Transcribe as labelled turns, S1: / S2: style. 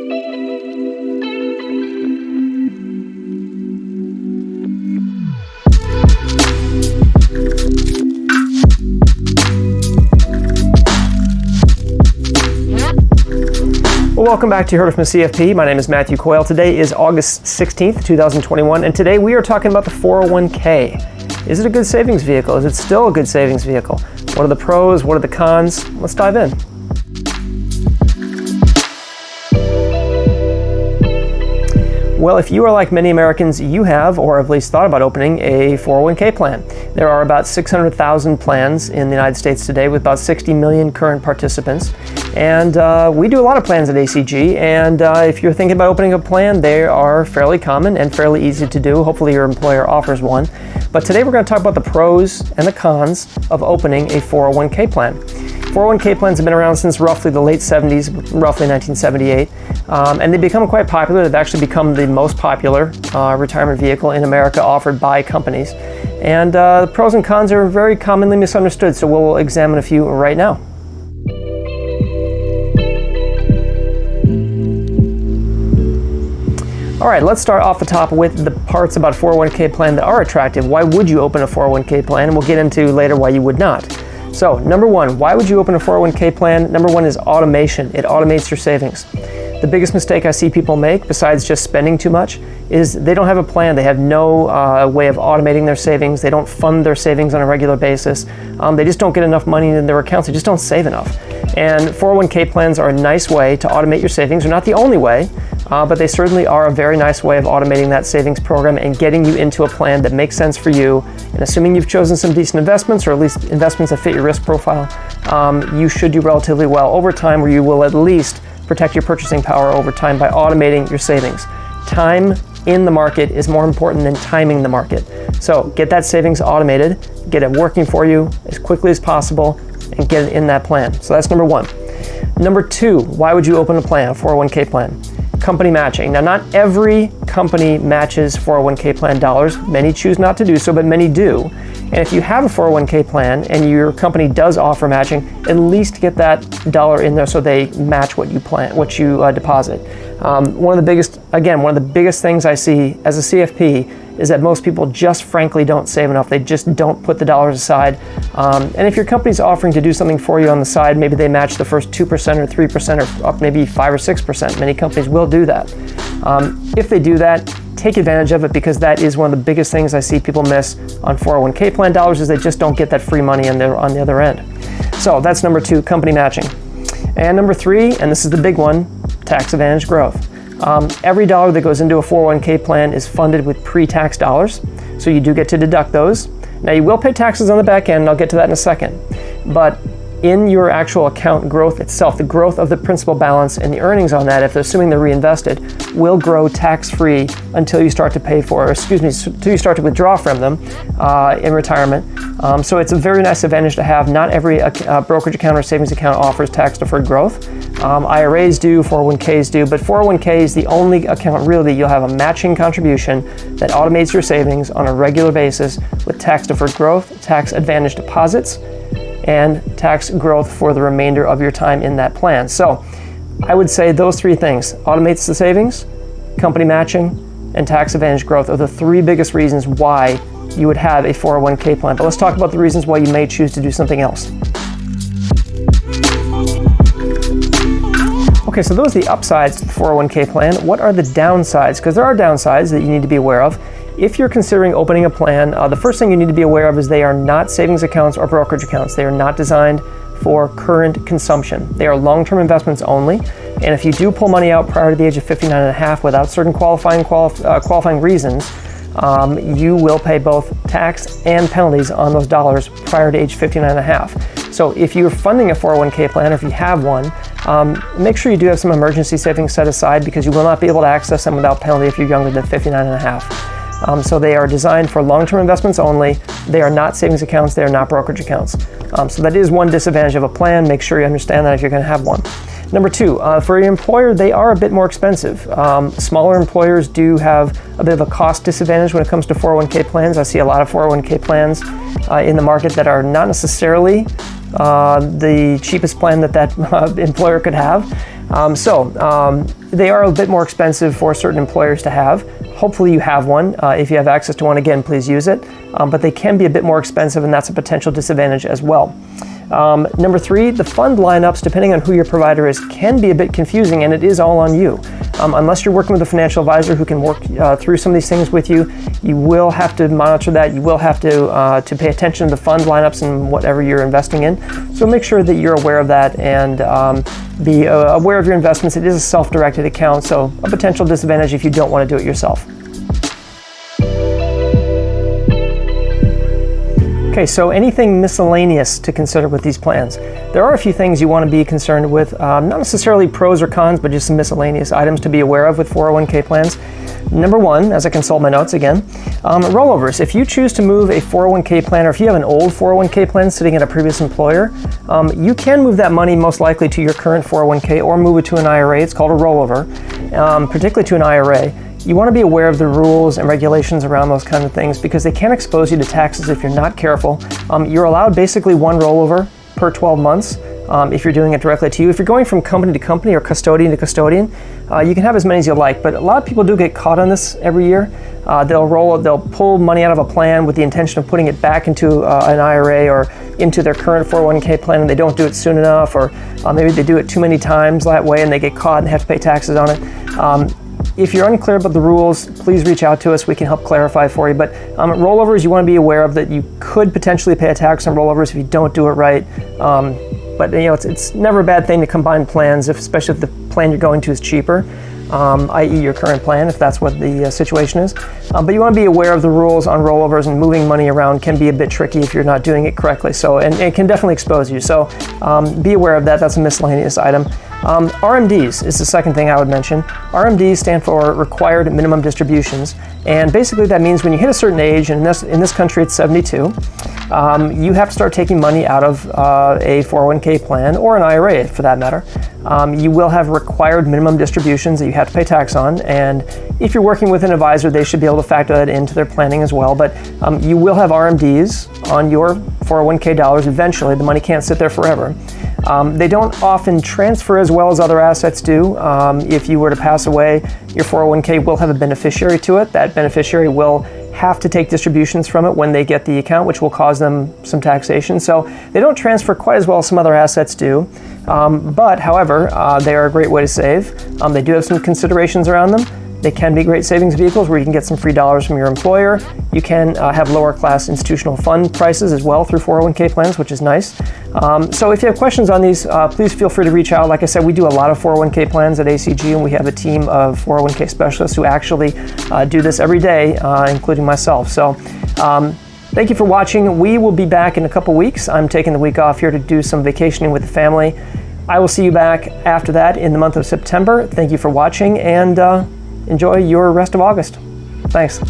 S1: Well, welcome back to You Heard It From CFP. My name is Matthew Coyle. Today is August 16th, 2021, and today we are talking about the 401k. Is it a good savings vehicle? Is it still a good savings vehicle? What are the pros? What are the cons? Let's dive in. Well, if you are like many Americans, you have, or have at least thought about opening a 401k plan. There are about 600,000 plans in the United States today with about 60 million current participants. And we do a lot of plans at ACG, and if you're thinking about opening a plan, they are fairly common and fairly easy to do. Hopefully your employer offers one. But today we're going to talk about the pros and the cons of opening a 401k plan. 401k plans have been around since roughly the late 70s, roughly 1978, and they've become quite popular. They've actually become the most popular retirement vehicle in America offered by companies. And the pros and cons are very commonly misunderstood, so we'll examine a few right now. All right, let's start off the top with the parts about 401k plan that are attractive. Why would you open a 401k plan? And we'll get into later why you would not. So, number one, why would you open a 401k plan? Number one is automation. It automates your savings. The biggest mistake I see people make, besides just spending too much, is they don't have a plan. They have no way of automating their savings. They don't fund their savings on a regular basis. They just don't get enough money in their accounts. They just don't save enough. And 401k plans are a nice way to automate your savings. They're not the only way, but they certainly are a very nice way of automating that savings program and getting you into a plan that makes sense for you. And assuming you've chosen some decent investments, or at least investments that fit your risk profile, you should do relatively well over time, where you will at least protect your purchasing power over time by automating your savings. Time in the market is more important than timing the market. So get that savings automated, get it working for you as quickly as possible, and get it in that plan. So that's number one. Number two, why would you open a plan, a 401k plan? Company matching. Now, not every company matches 401k plan dollars. Many choose not to do so, but many do. And if you have a 401k plan and your company does offer matching, at least get that dollar in there so they match what you deposit. One of the biggest things I see as a CFP is that most people just frankly don't save enough. They just don't put the dollars aside. And if your company's offering to do something for you on the side, maybe they match the first 2% or 3% or up maybe 5 or 6%. Many companies will do that. If they do that, take advantage of it, because that is one of the biggest things I see people miss on 401k plan dollars, is they just don't get that free money on the other end. So that's number two, company matching. And number three, and this is the big one, tax advantage growth. Every dollar that goes into a 401k plan is funded with pre-tax dollars, so you do get to deduct those. Now, you will pay taxes on the back end, and I'll get to that in a second. But in your actual account growth itself, the growth of the principal balance and the earnings on that, if they're assuming they're reinvested, will grow tax-free until you start to until you start to withdraw from them in retirement. So it's a very nice advantage to have. Not every brokerage account or savings account offers tax-deferred growth. IRAs do, 401ks do, but 401k is the only account really that you'll have a matching contribution that automates your savings on a regular basis with tax-deferred growth, tax-advantage deposits, and tax growth for the remainder of your time in that plan. So I would say those three things: automates the savings, company matching, and tax advantage growth are the three biggest reasons why you would have a 401k plan. But let's talk about the reasons why you may choose to do something else. Okay, so those are the upsides to the 401k plan. What are the downsides? Because there are downsides that you need to be aware of. If you're considering opening a plan, the first thing you need to be aware of is they are not savings accounts or brokerage accounts. They are not designed for current consumption. They are long-term investments only. And if you do pull money out prior to the age of 59 and a half without certain qualifying reasons, you will pay both tax and penalties on those dollars prior to age 59 and a half. So if you're funding a 401k plan, or if you have one, make sure you do have some emergency savings set aside, because you will not be able to access them without penalty if you're younger than 59 and a half. So they are designed for long-term investments only. They are not savings accounts. They are not brokerage accounts. So that is one disadvantage of a plan. Make sure you understand that if you're going to have one. Number two, for your employer, they are a bit more expensive. Smaller employers do have a bit of a cost disadvantage when it comes to 401k plans. I see a lot of 401k plans in the market that are not necessarily the cheapest plan that employer could have. They are a bit more expensive for certain employers to have. Hopefully you have one. If you have access to one, again, please use it. But they can be a bit more expensive, and that's a potential disadvantage as well. Number 3, the fund lineups, depending on who your provider is, can be a bit confusing, and it is all on you. Unless you're working with a financial advisor who can work through some of these things with you, you will have to monitor that. You will have to pay attention to the fund lineups and whatever you're investing in. So make sure that you're aware of that and be aware of your investments. It is a self-directed account, so a potential disadvantage if you don't want to do it yourself. Okay, so anything miscellaneous to consider with these plans. There are a few things you want to be concerned with, not necessarily pros or cons, but just some miscellaneous items to be aware of with 401k plans. Number 1, as I consult my notes again, rollovers. If you choose to move a 401k plan, or if you have an old 401k plan sitting at a previous employer, you can move that money most likely to your current 401k or move it to an IRA. It's called a rollover, particularly to an IRA. You want to be aware of the rules and regulations around those kind of things because they can expose you to taxes if you're not careful. You're allowed basically one rollover per 12 months if you're doing it directly to you. If you're going from company to company or custodian to custodian, you can have as many as you like, but a lot of people do get caught on this every year. They'll pull money out of a plan with the intention of putting it back into an IRA or into their current 401k plan, and they don't do it soon enough, or maybe they do it too many times that way and they get caught and have to pay taxes on it. If you're unclear about the rules, please reach out to us. We can help clarify for you. But rollovers, you want to be aware of that you could potentially pay a tax on rollovers if you don't do it right. But it's never a bad thing to combine plans, especially if the plan you're going to is cheaper, i.e. your current plan, if that's what the situation is. But you want to be aware of the rules on rollovers, and moving money around can be a bit tricky if you're not doing it correctly. So, and it can definitely expose you. So be aware of that. That's a miscellaneous item. RMDs is the second thing I would mention. RMDs stand for Required Minimum Distributions, and basically that means when you hit a certain age, and in this country it's 72, you have to start taking money out of a 401k plan or an IRA for that matter. You will have required minimum distributions that you have to pay tax on, and if you're working with an advisor, they should be able to factor that into their planning as well. But you will have RMDs on your 401k dollars eventually. The money can't sit there forever. They don't often transfer as well as other assets do. If you were to pass away, your 401k will have a beneficiary to it. That beneficiary will have to take distributions from it when they get the account, which will cause them some taxation. So they don't transfer quite as well as some other assets do. But however, they are a great way to save. They do have some considerations around them. They can be great savings vehicles where you can get some free dollars from your employer. You can have lower class institutional fund prices as well through 401k plans, which is nice. So if you have questions on these, please feel free to reach out. Like I said, we do a lot of 401k plans at ACG, and we have a team of 401k specialists who actually do this every day, including myself. So thank you for watching. We will be back in a couple weeks. I'm taking the week off here to do some vacationing with the family. I will see you back after that in the month of September. Thank you for watching, and enjoy your rest of August. Thanks.